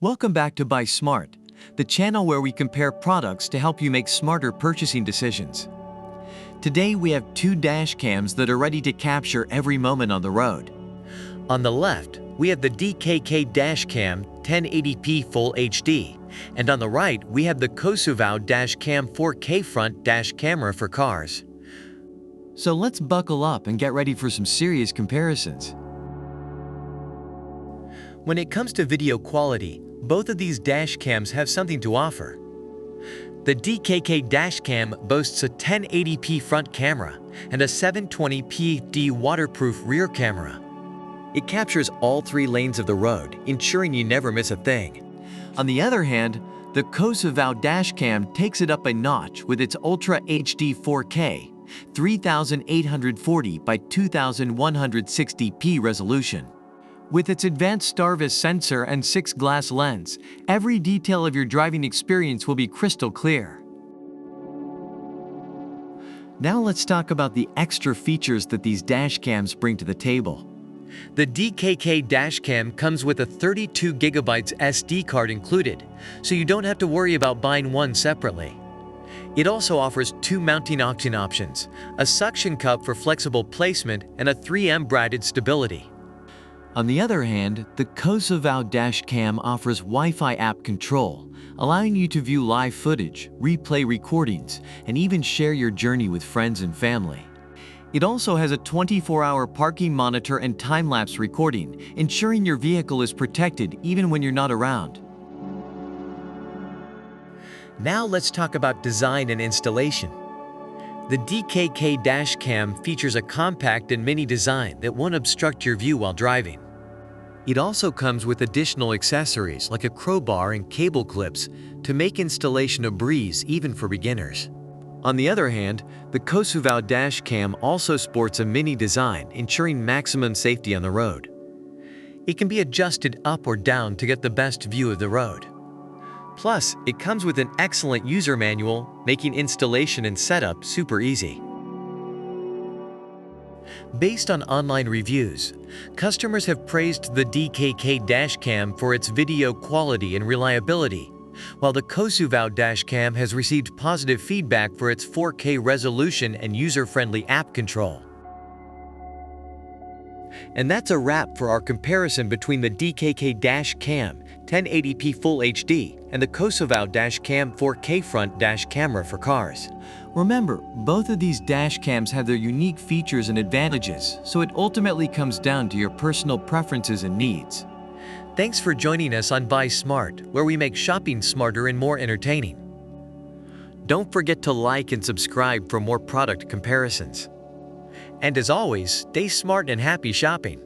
Welcome back to Buy Smart, the channel where we compare products to help you make smarter purchasing decisions. Today we have two dash cams that are ready to capture every moment on the road. On the left, we have the DKK Dashcam 1080p Full HD, and on the right we have the Kosovo Dashcam 4K Front Dash Camera for cars. So let's buckle up and get ready for some serious comparisons. When it comes to video quality, both of these dash cams have something to offer. The DKK Dashcam boasts a 1080p front camera and a 720p waterproof rear camera. It captures all three lanes of the road, ensuring you never miss a thing. On the other hand, the Kosovo Dashcam takes it up a notch with its Ultra HD 4K, 3840 by 2160p resolution. With its advanced Starvis sensor and 6-glass lens, every detail of your driving experience will be crystal clear. Now let's talk about the extra features that these dash cams bring to the table. The DKK Dashcam comes with a 32GB SD card included, so you don't have to worry about buying one separately. It also offers two mounting options, a suction cup for flexible placement and a 3M braided stability. On the other hand, the Kosovo Dashcam offers Wi-Fi app control, allowing you to view live footage, replay recordings, and even share your journey with friends and family. It also has a 24-hour parking monitor and time-lapse recording, ensuring your vehicle is protected even when you're not around. Now let's talk about design and installation. The DKK Dashcam features a compact and mini design that won't obstruct your view while driving. It also comes with additional accessories like a crowbar and cable clips to make installation a breeze even for beginners. On the other hand, the Kosovo Dashcam also sports a mini design, ensuring maximum safety on the road. It can be adjusted up or down to get the best view of the road. Plus, it comes with an excellent user manual, making installation and setup super easy. Based on online reviews, customers have praised the DKK Dashcam for its video quality and reliability, while the Kosovo Dashcam has received positive feedback for its 4K resolution and user-friendly app control. And that's a wrap for our comparison between the DKK Dashcam 1080p Full HD and the Kosovo Dashcam 4K Front Dash Camera for cars. Remember, both of these dash cams have their unique features and advantages, so it ultimately comes down to your personal preferences and needs. Thanks for joining us on Buy Smart, where we make shopping smarter and more entertaining. Don't forget to like and subscribe for more product comparisons. And as always, stay smart and happy shopping.